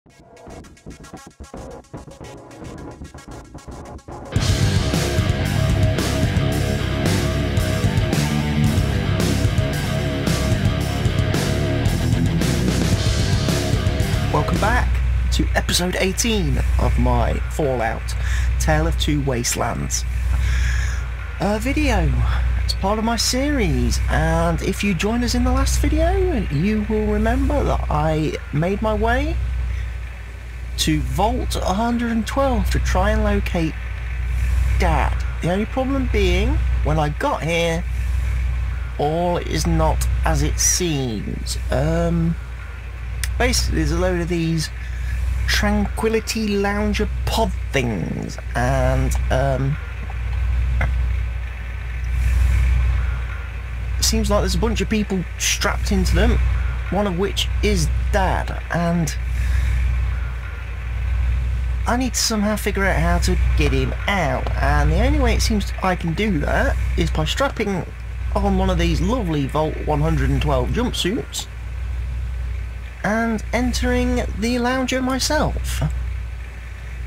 Welcome back to episode 18 of my Fallout Tale of Two Wastelands video. It's part of my series, and if you joined us in the last video, you will remember that I made my way to Vault 112 to try and locate Dad. The only problem being, when I got here, all is not as it seems. Basically, there's a load of these Tranquility Lounger pod things, and it seems like there's a bunch of people strapped into them, one of which is Dad, and I need to somehow figure out how to get him out, and the only way it seems I can do that is by strapping on one of these lovely Vault 112 jumpsuits and entering the lounger myself.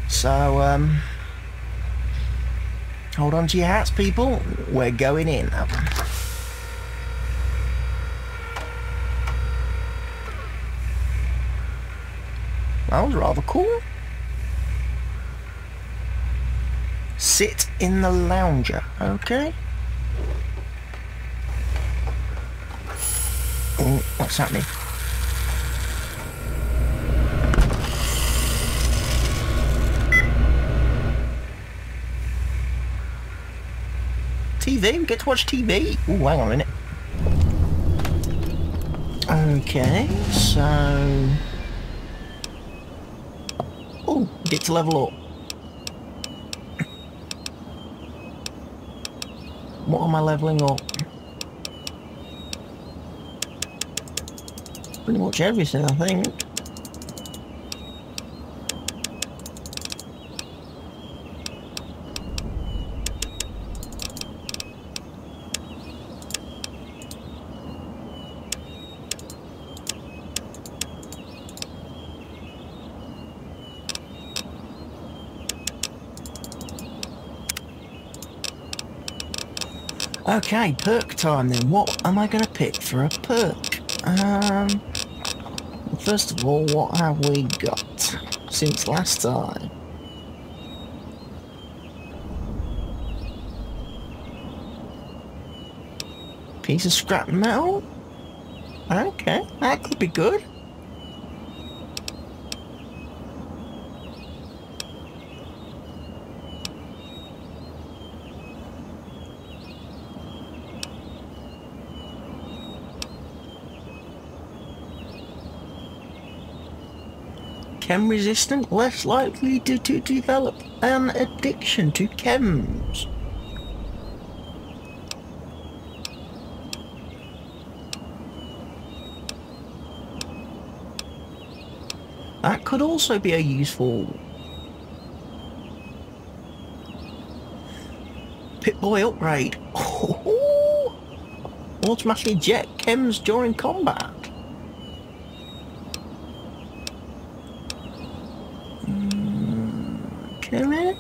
So, hold on to your hats, people. We're going in. That was rather cool. Sit in the lounger, okay? Oh, what's happening? TV? We get to watch TV? Ooh, hang on a minute. Okay, so... ooh, get to level up. What am I leveling up? Pretty much everything, I think. Okay, perk time then. What am I going to pick for a perk? First of all, what have we got since last time? Piece of scrap metal? Okay, that could be good. Chem resistant, less likely to develop an addiction to chems. That could also be a useful Pip-Boy upgrade. Oh, automatically eject chems during combat. Okay.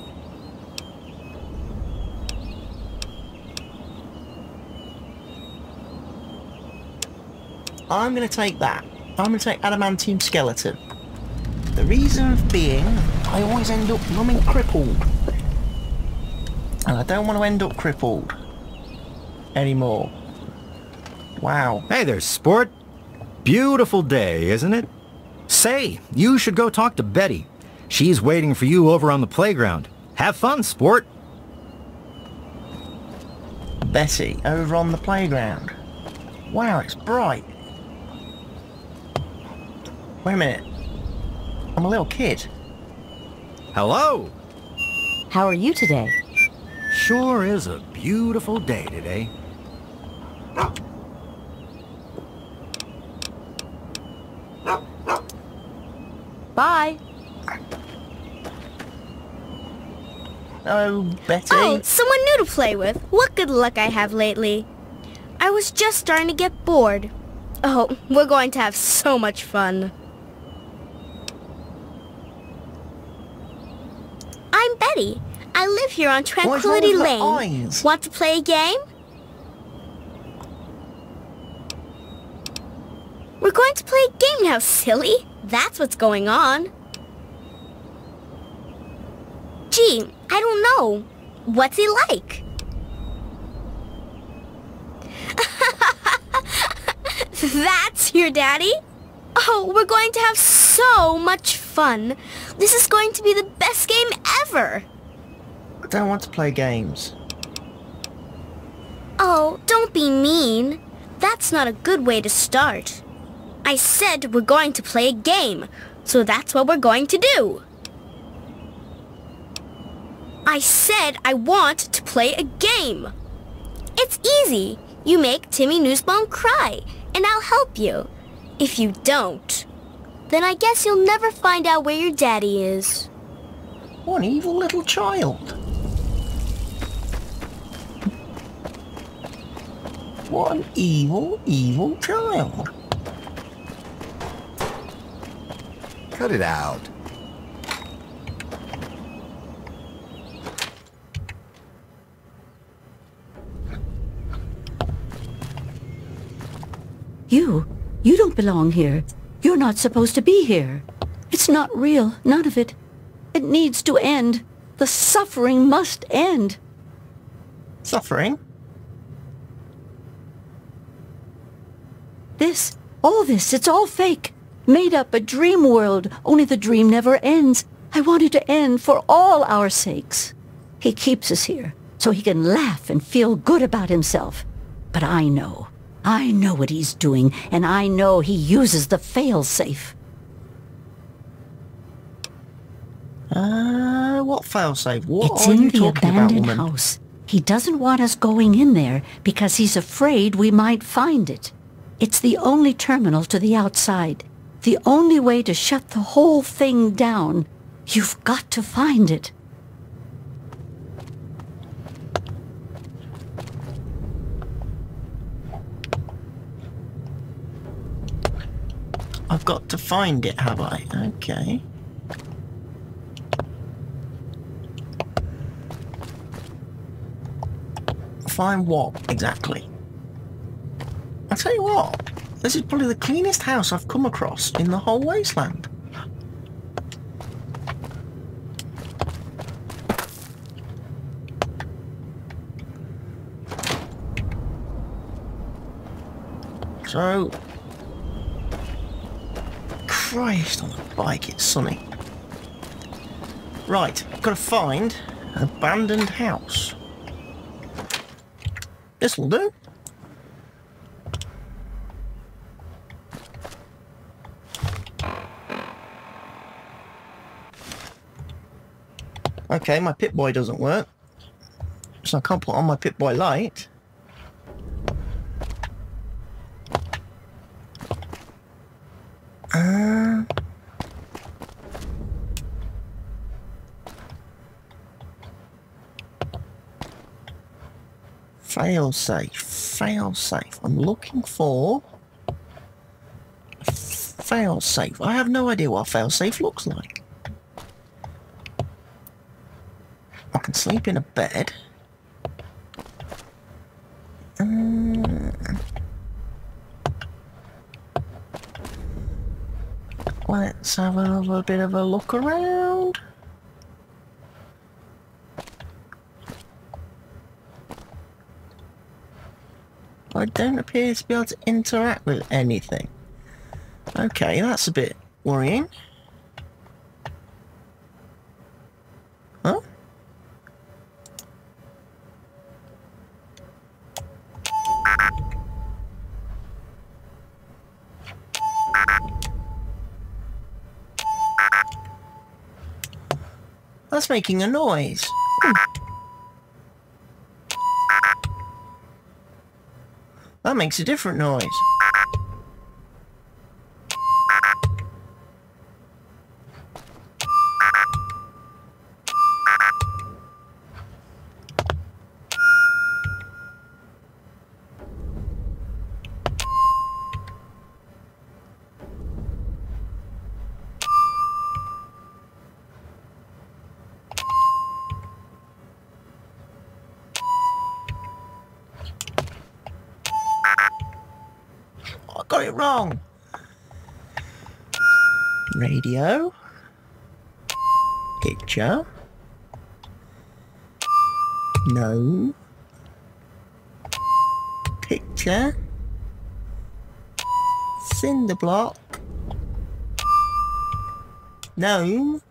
I'm going to take that. I'm going to take adamantium skeleton. The reason being, I always end up blooming crippled. And I don't want to end up crippled anymore. Wow. Hey there, sport. Beautiful day, isn't it? Say, you should go talk to Betty. She's waiting for you over on the playground. Have fun, sport. Betty, over on the playground. Wow, it's bright. Wait a minute. I'm a little kid. Hello. How are you today? Sure is a beautiful day today. Bye. Oh, Betty. Oh, someone new to play with. What good luck I have lately. I was just starting to get bored. Oh, we're going to have so much fun. I'm Betty. I live here on What's wrong Tranquility with her Lane. eyes? Want to play a game? We're going to play a game now, silly. That's what's going on. Gee, I don't know. What's he like? That's your daddy? Oh, we're going to have so much fun. This is going to be the best game ever. I don't want to play games. Oh, don't be mean. That's not a good way to start. I said we're going to play a game, so that's what we're going to do. I said I want to play a game. It's easy. You make Timmy Newsbone cry, and I'll help you. If you don't, then I guess you'll never find out where your daddy is. What an evil little child. What an evil, evil child. Cut it out. You don't belong here. You're not supposed to be here. It's not real, none of it. It needs to end. The suffering must end. Suffering? All this, it's all fake. Made up a dream world, only the dream never ends. I want it to end for all our sakes. He keeps us here, so he can laugh and feel good about himself. But I know what he's doing, and I know he uses the fail-safe. What failsafe? What It's are in you the talking about, abandoned woman? house. He doesn't want us going in there because he's afraid we might find it. It's the only terminal to the outside. The only way to shut the whole thing down. You've got to find it. I've got to find it, have I? Okay. Find what, exactly? I'll tell you what, this is probably the cleanest house I've come across in the whole wasteland. So... Christ on a bike, it's sunny. Right, I've got to find an abandoned house. This'll do. Okay, my Pip-Boy doesn't work, so I can't put on my Pip-Boy light. Fail-safe. I'm looking for fail-safe. I have no idea what fail-safe looks like. I can sleep in a bed. Let's have a bit of a look around. I don't appear to be able to interact with anything. Okay, that's a bit worrying. Huh? That's making a noise. That makes a different noise. got it wrong. Radio. Picture. Gnome. Picture. Cinder block. Gnome.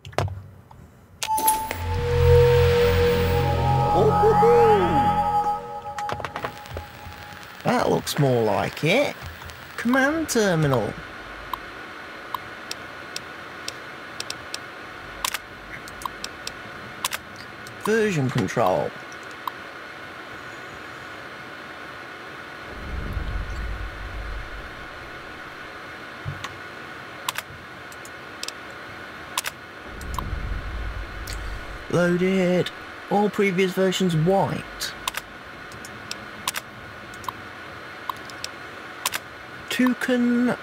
That looks more like it. Command terminal. Version control. Loaded. All previous versions white. Toucan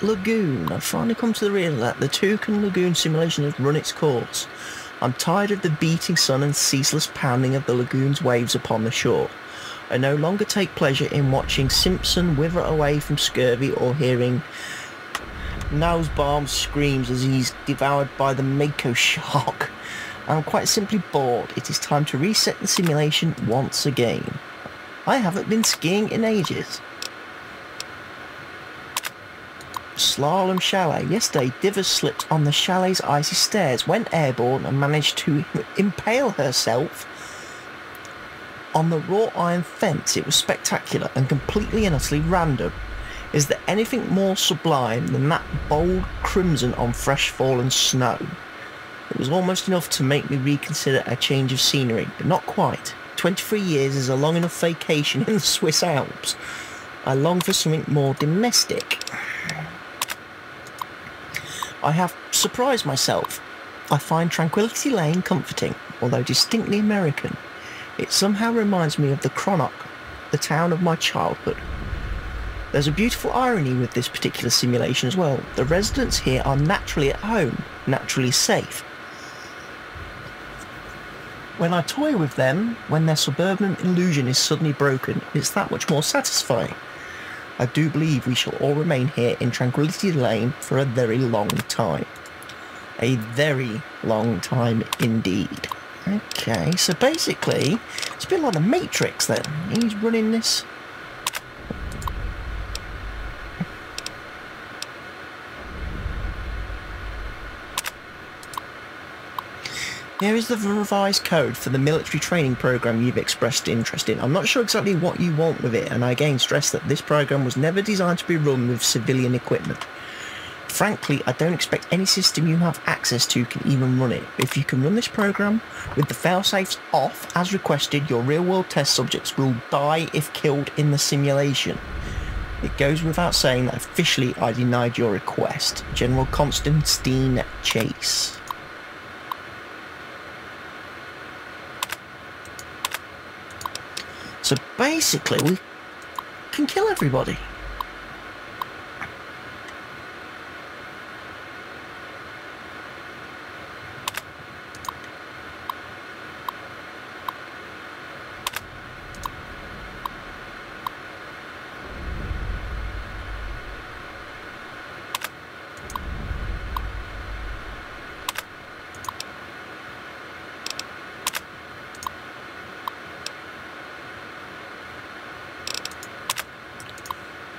Lagoon. I've finally come to the real that the Toucan Lagoon simulation has run its course. I'm tired of the beating sun and ceaseless pounding of the lagoon's waves upon the shore. I no longer take pleasure in watching Simpson wither away from scurvy or hearing Nosebom's screams as he's devoured by the Mako shark. I'm quite simply bored. It is time to reset the simulation once again. I haven't been skiing in ages. Slalom Chalet. Yesterday, Divers slipped on the chalet's icy stairs, went airborne and managed to impale herself on the wrought iron fence. It was spectacular and completely and utterly random. Is there anything more sublime than that bold crimson on fresh fallen snow? It was almost enough to make me reconsider a change of scenery, but not quite. 23 years is a long enough vacation in the Swiss Alps. I long for something more domestic. I have surprised myself. I find Tranquility Lane comforting, although distinctly American. It somehow reminds me of the Cronach, the town of my childhood. There's a beautiful irony with this particular simulation as well. The residents here are naturally at home, naturally safe. When I toy with them, when their suburban illusion is suddenly broken, it's that much more satisfying. I do believe we shall all remain here in Tranquility Lane for a very long time. A very long time indeed. Okay, so basically, it's a bit like the Matrix then. He's running this. Here is the revised code for the military training program you've expressed interest in. I'm not sure exactly what you want with it, and I again stress that this program was never designed to be run with civilian equipment. Frankly, I don't expect any system you have access to can even run it. If you can run this program with the failsafes off, as requested, your real-world test subjects will die if killed in the simulation. It goes without saying that officially I denied your request. General Constantine Chase. So basically, we can kill everybody.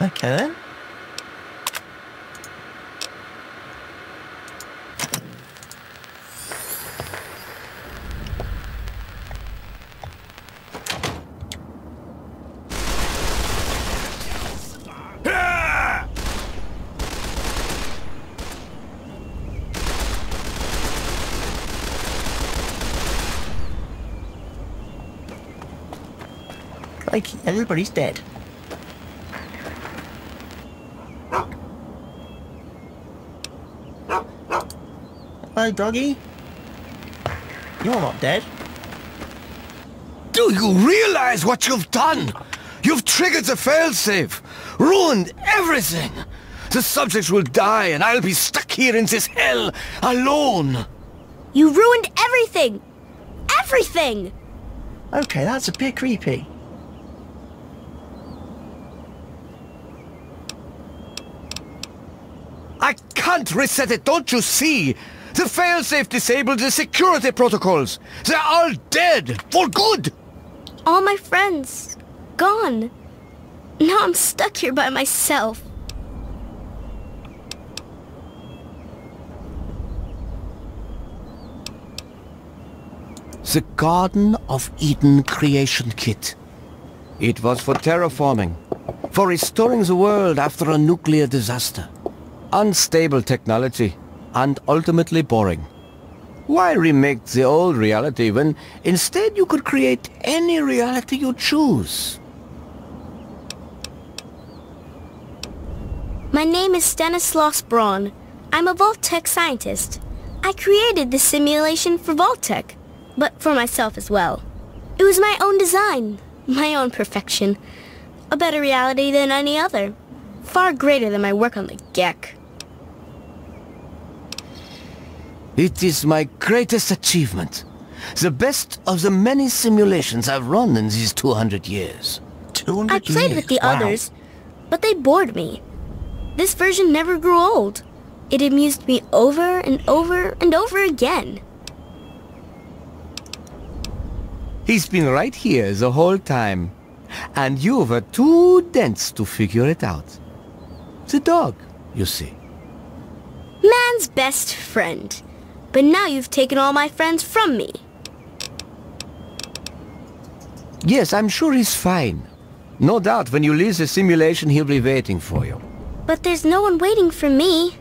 Okay then. Like everybody's dead. Hello, doggy. You're not dead. Do you realize what you've done? You've triggered the failsafe, ruined everything. The subjects will die and I'll be stuck here in this hell alone. You ruined everything! Everything! Okay, that's a bit creepy. can't reset it, don't you see? The failsafe disabled the security protocols. They're all dead, for good. All my friends, gone. Now I'm stuck here by myself. The Garden of Eden creation kit. It was for terraforming, for restoring the world after a nuclear disaster. Unstable technology, and ultimately boring. Why remake the old reality when instead you could create any reality you choose? My name is Stanislaus Braun. I'm a Vault-Tec scientist. I created this simulation for Vault-Tec, but for myself as well. It was my own design, my own perfection. A better reality than any other. Far greater than my work on the GEC. It is my greatest achievement. The best of the many simulations I've run in these 200 years. 200 I played years. with the Wow. others, but they bored me. This version never grew old. It amused me over and over and over again. He's been right here the whole time. And you were too dense to figure it out. The dog, you see. Man's best friend. But now you've taken all my friends from me. Yes, I'm sure he's fine. No doubt when you leave the simulation he'll be waiting for you. But there's no one waiting for me.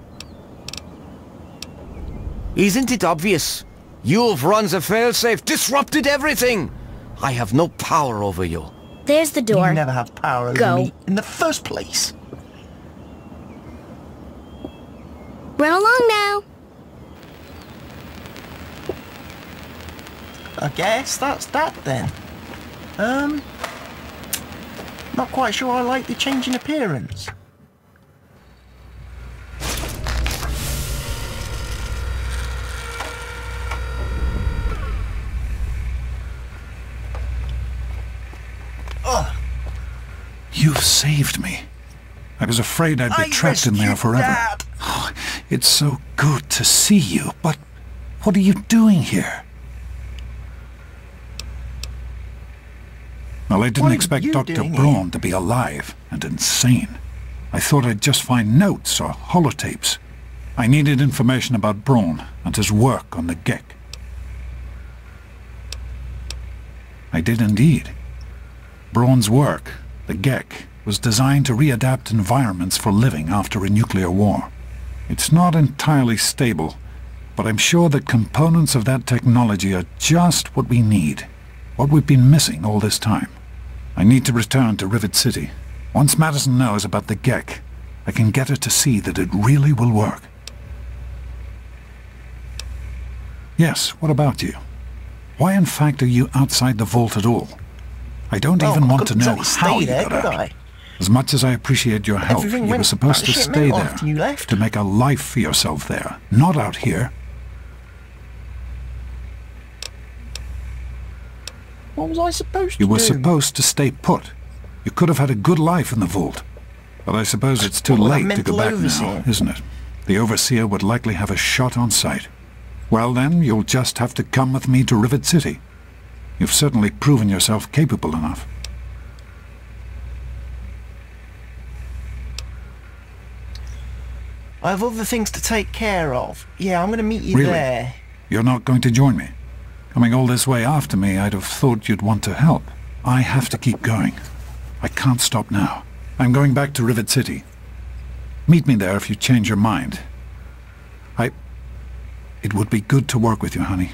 Isn't it obvious? You've run the failsafe, disrupted everything. I have no power over you. There's the door. You never have power over Go. me in the first place. Run along now. I guess that's that then. Not quite sure I like the change in appearance. You've saved me. I was afraid I'd be trapped in there rescued forever. Dad. Oh, it's so good to see you, but what are you doing here? Well, I didn't What are expect you Dr. doing Braun to be alive and insane. I thought I'd just find notes or holotapes. I needed information about Braun and his work on the GEC. I did indeed. Braun's work, the GEC, was designed to readapt environments for living after a nuclear war. It's not entirely stable, but I'm sure that components of that technology are just what we need, what we've been missing all this time. I need to return to Rivet City. Once Madison knows about the GEC, I can get her to see that it really will work. Yes, what about you? Why in fact are you outside the vault at all? I don't Well, even I want to couldn't know exactly how stay you there, got could out. I? As much as I appreciate your help, Everything you were went supposed to batshit stay mental there, after you left. to make a life for yourself there, not out here. What was I supposed to You were do? supposed to stay put. You could have had a good life in the vault. But I suppose it's too Well, that late to go mental back overseer. now, isn't it? The Overseer would likely have a shot on sight. Well then, you'll just have to come with me to Rivet City. You've certainly proven yourself capable enough. I have other things to take care of. Yeah, I'm going to meet you Really? there. You're not going to join me? Coming all this way after me, I'd have thought you'd want to help. I have to keep going. I can't stop now. I'm going back to Rivet City. Meet me there if you change your mind. It would be good to work with you, honey.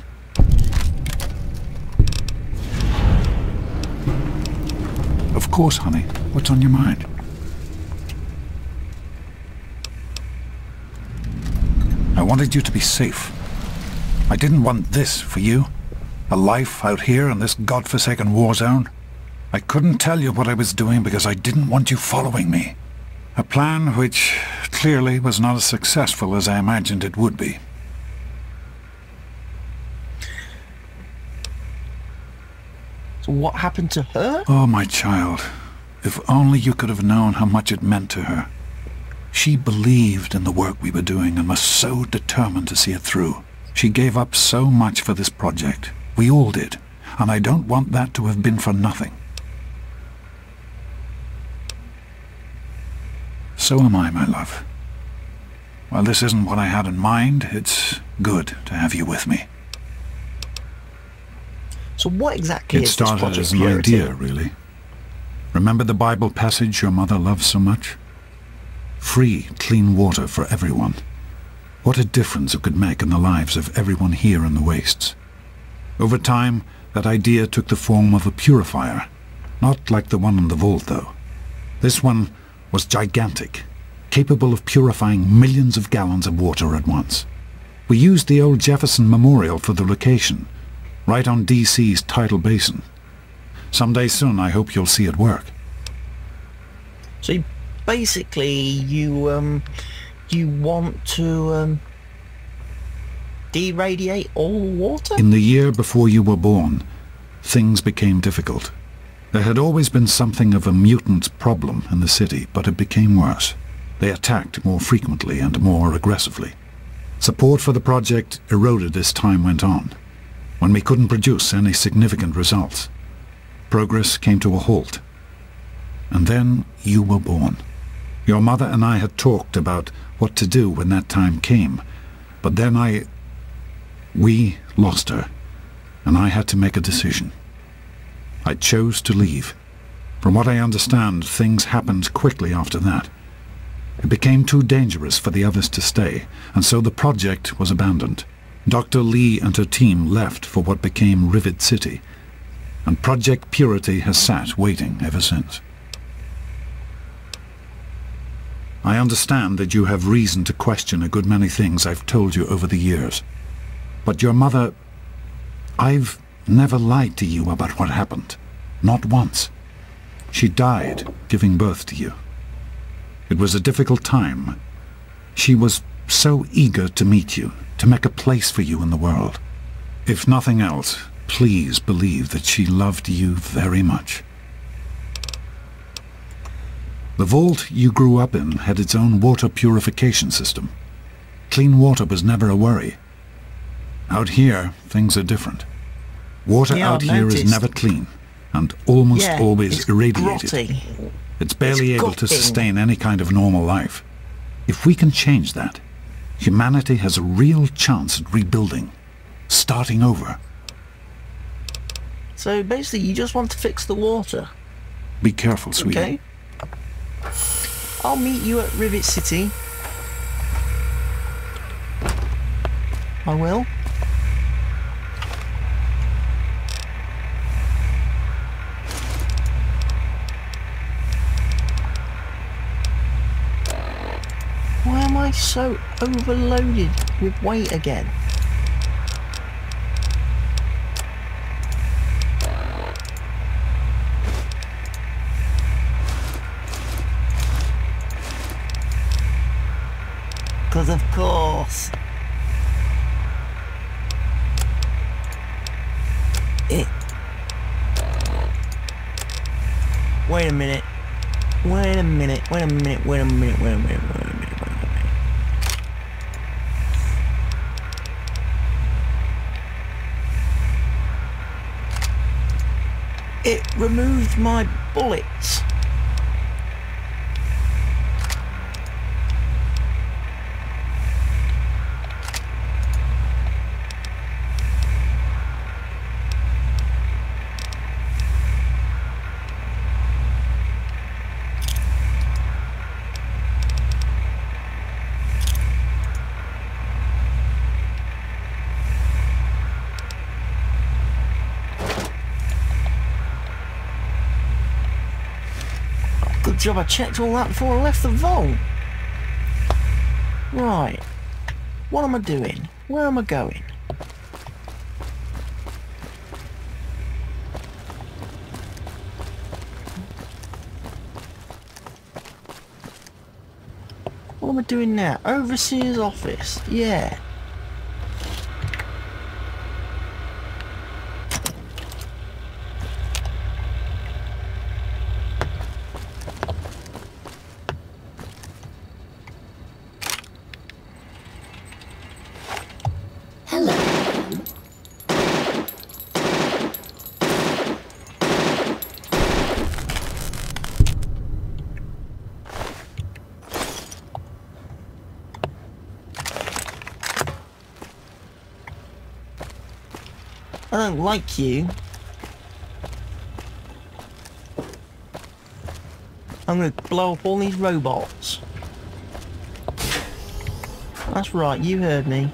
Of course, honey. What's on your mind? I wanted you to be safe. I didn't want this for you. A life out here in this godforsaken war zone. I couldn't tell you what I was doing because I didn't want you following me. A plan which clearly was not as successful as I imagined it would be. So what happened to her? Oh, my child. If only you could have known how much it meant to her. She believed in the work we were doing and was so determined to see it through. She gave up so much for this project. We all did. And I don't want that to have been for nothing. So am I, my love. While this isn't what I had in mind, it's good to have you with me. So what exactly is this It started Project as an Purity? idea, really. Remember the Bible passage your mother loves so much? Free, clean water for everyone. What a difference it could make in the lives of everyone here in the wastes. Over time, that idea took the form of a purifier. Not like the one in the vault, though. This one was gigantic, capable of purifying millions of gallons of water at once. We used the old Jefferson Memorial for the location, right on DC's tidal basin. Someday soon I hope you'll see it work. So basically you want to deradiate all water? In the year before you were born, things became difficult. There had always been something of a mutant problem in the city, but it became worse. They attacked more frequently and more aggressively. Support for the project eroded as time went on. When we couldn't produce any significant results, progress came to a halt. And then you were born. Your mother and I had talked about what to do when that time came, but then we lost her, and I had to make a decision. I chose to leave. From what I understand, things happened quickly after that. It became too dangerous for the others to stay, and so the project was abandoned. Dr. Lee and her team left for what became Rivet City, and Project Purity has sat waiting ever since. I understand that you have reason to question a good many things I've told you over the years. But your mother... I've never lied to you about what happened. Not once. She died giving birth to you. It was a difficult time. She was so eager to meet you, to make a place for you in the world. If nothing else, please believe that she loved you very much. The vault you grew up in had its own water purification system. Clean water was never a worry. Out here, things are different. Water out here is never clean, and almost always irradiated. Grotty. It's barely able to gutting. sustain any kind of normal life. If we can change that, humanity has a real chance at rebuilding, starting over. So basically you just want to fix the water. Be careful, sweetie. Okay. I'll meet you at Rivet City. I will. Why am I so overloaded with weight again? Because of course. Wait a minute. Wait a minute. Wait a minute. Wait a minute. Wait a minute. Wait a minute. Wait a minute. It removed my bullets. Good job I checked all that before I left the vault. Right. What am I doing? Where am I going? What am I doing now? Overseer's office. Yeah. I don't like you. I'm gonna blow up all these robots. That's right, you heard me.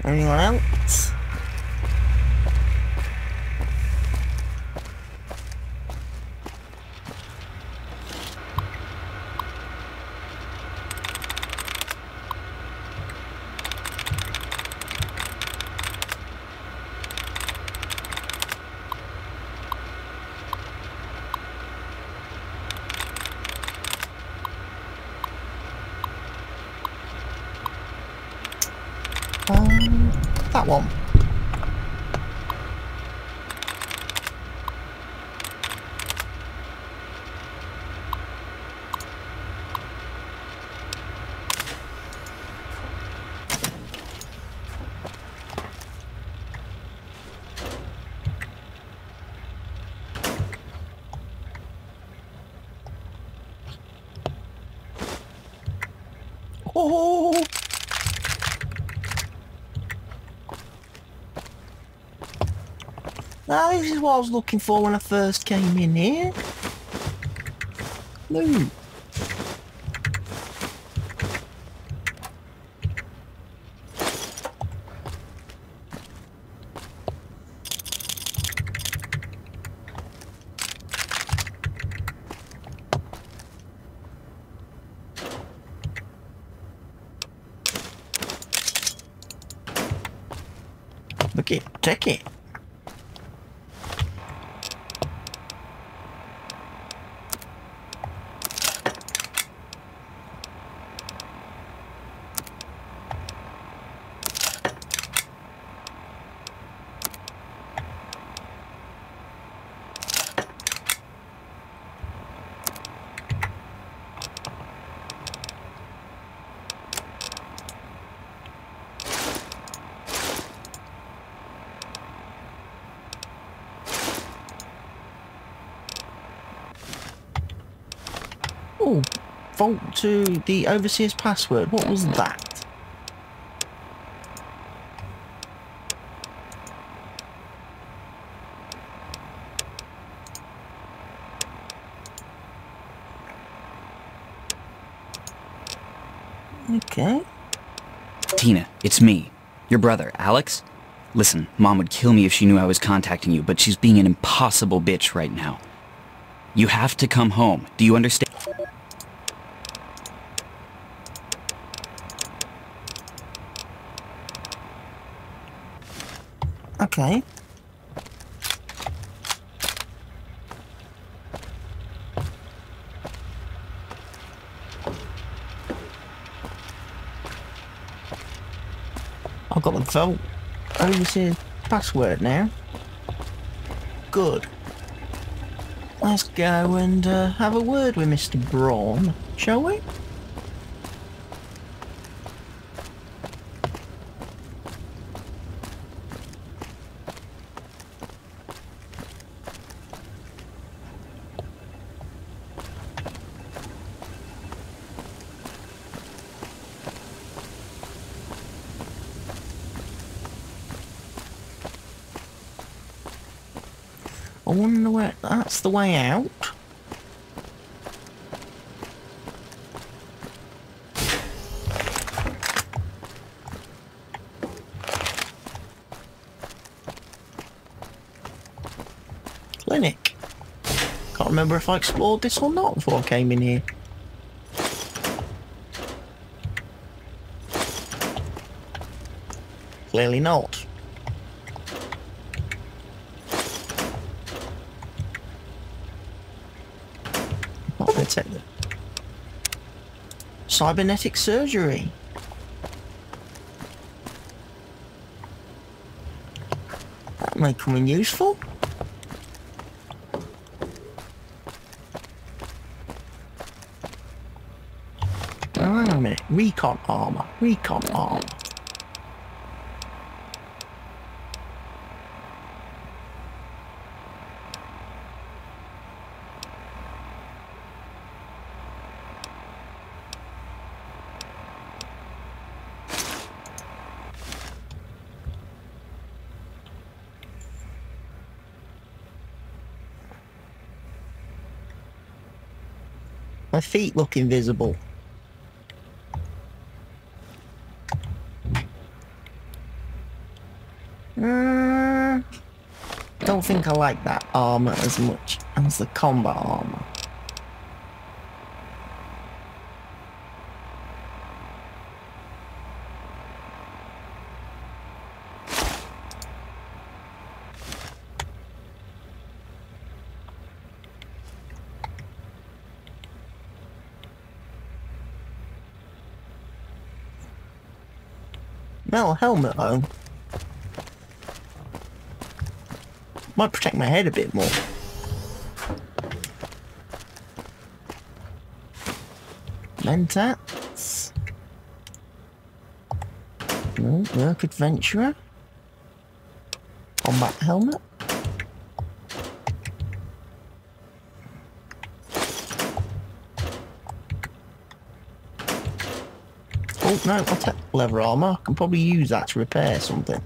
Anyone else? That one. Oh! Now this is what I was looking for when I first came in here. Loot. Look it, take it. Oh, vault to the overseer's password. What was that? Okay. Tina, it's me. Your brother, Alex? Listen, Mom would kill me if she knew I was contacting you, but she's being an impossible bitch right now. You have to come home. Do you understand? Okay. I've got the vault overseer's password now. Good. Let's go and have a word with Mr. Braun, shall we? I wonder where that's the way out. Clinic. Can't remember if I explored this or not before I came in here. Clearly not. Not going to take the cybernetic surgery. That may come in useful. hang on a minute. Recon armor. Recon armor. My feet look invisible. Don't think I like that armor as much as the combat armor. Metal helmet though. Might protect my head a bit more. Mentats. No, work adventurer. Combat helmet. Oh no, I'll take leather armor. I can probably use that to repair something.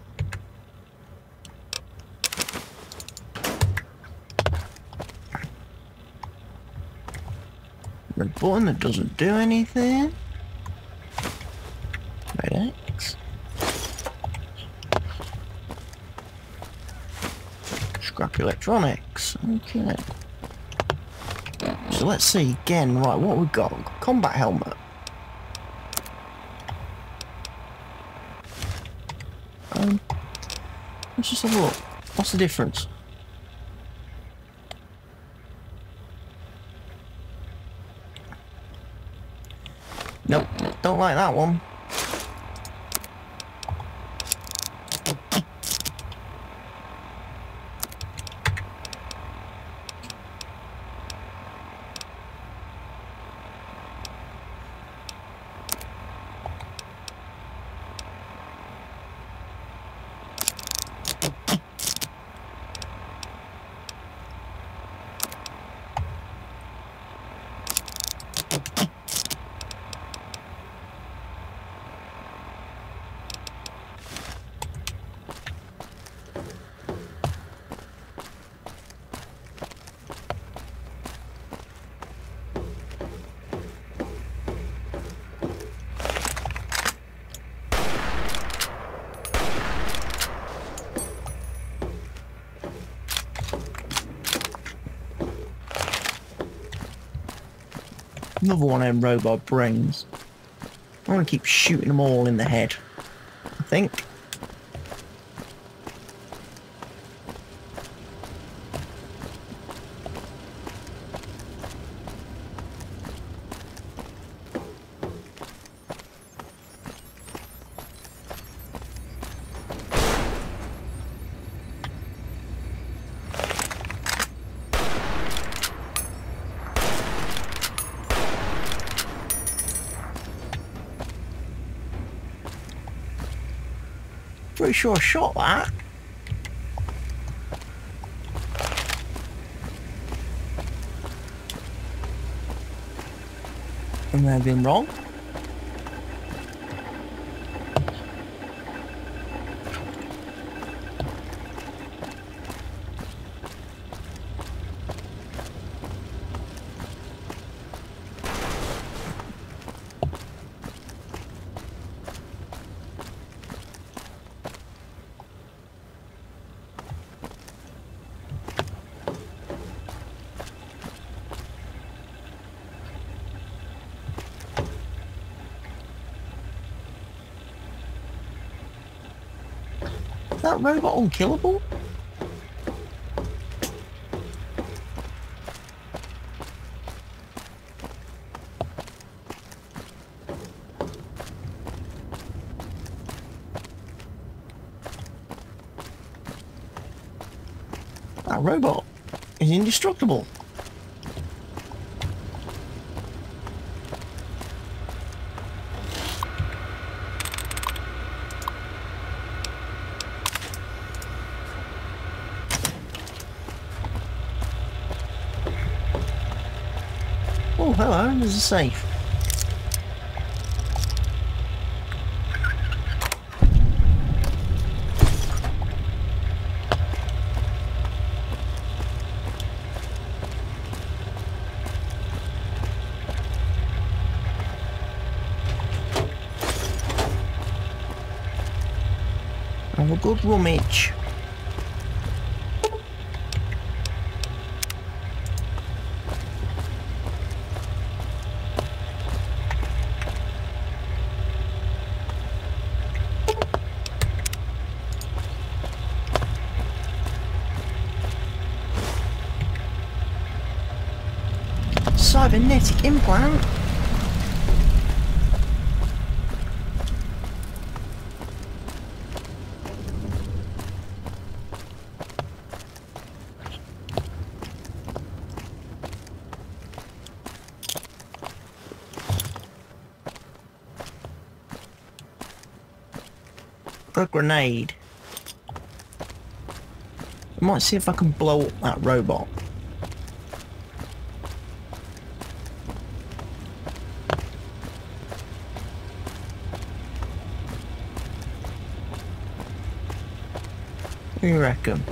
Red button that doesn't do anything. Red X. Scrap electronics. Okay. So let's see again. Right, what we've got? Combat helmet. Let's just have a look. What's the difference? Nope, don't like that one. Another one of them robot brains. I want to keep shooting them all in the head, I think. Pretty sure I shot that. I may have been wrong. Is that robot unkillable? That robot is indestructible. hello, there's a safe. Have a good rummage. Cybernetic implant. A grenade. I might see if I can blow up that robot. What do you reckon?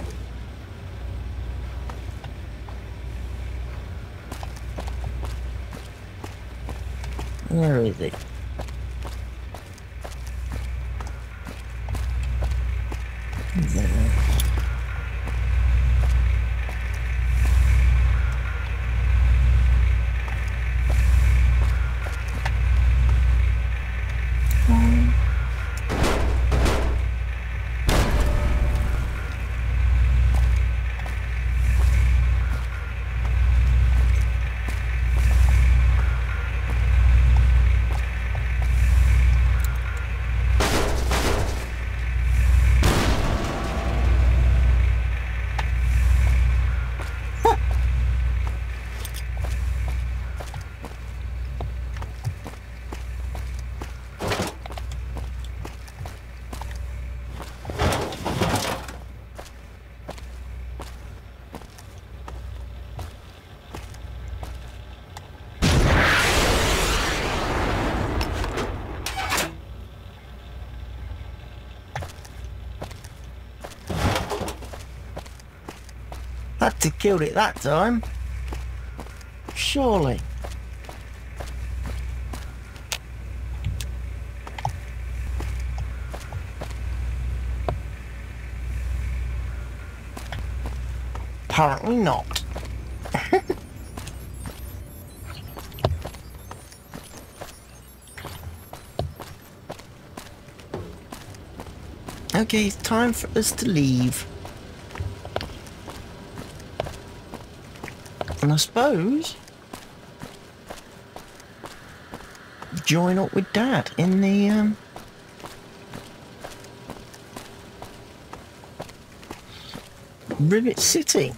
Where is it? There. Had to kill it that time. Surely. Apparently not. Okay, it's time for us to leave. And I suppose join up with Dad in the Rivet City.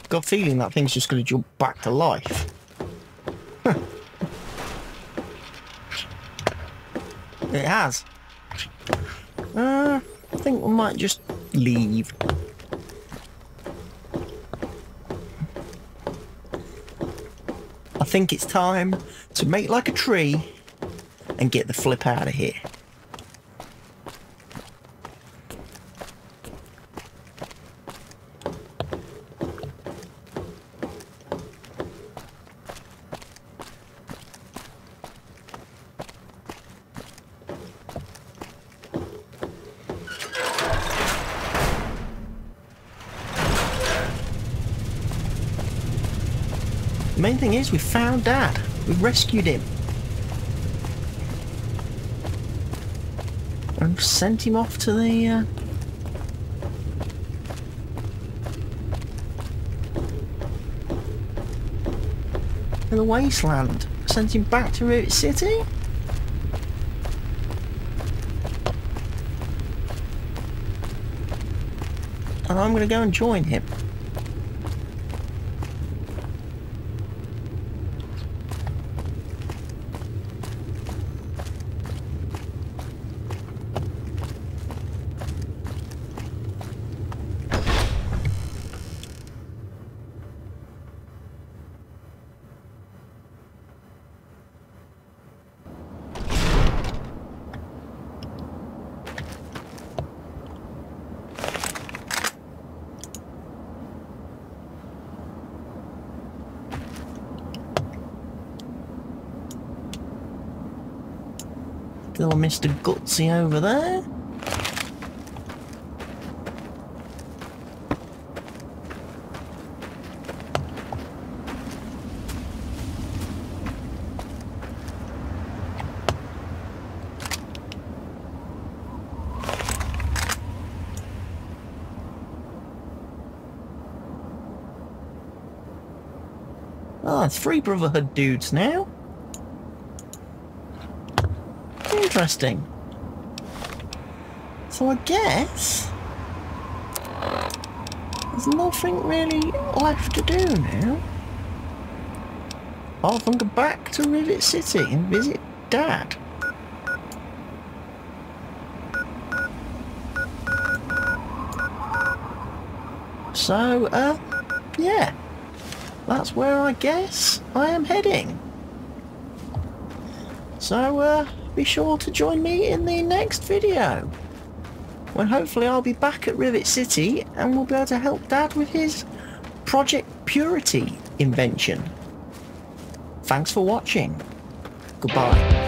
Got a feeling that thing's just going to jump back to life. It has. I think we might just leave. I think it's time to make like a tree and get the flip out of here. The main thing is we found Dad. We rescued him. And sent him off to the in the Wasteland. Sent him back to Rivet City? And I'm going to go and join him. Little Mr. Gutsy over there. Oh, it's 3 Brotherhood dudes now. Interesting. So I guess there's nothing really left to do now. Apart from go back to Rivet City and visit Dad. So, yeah. That's where I guess I am heading. So, be sure to join me in the next video, when hopefully I'll be back at Rivet City and we'll be able to help Dad with his Project Purity invention. Thanks for watching. Goodbye.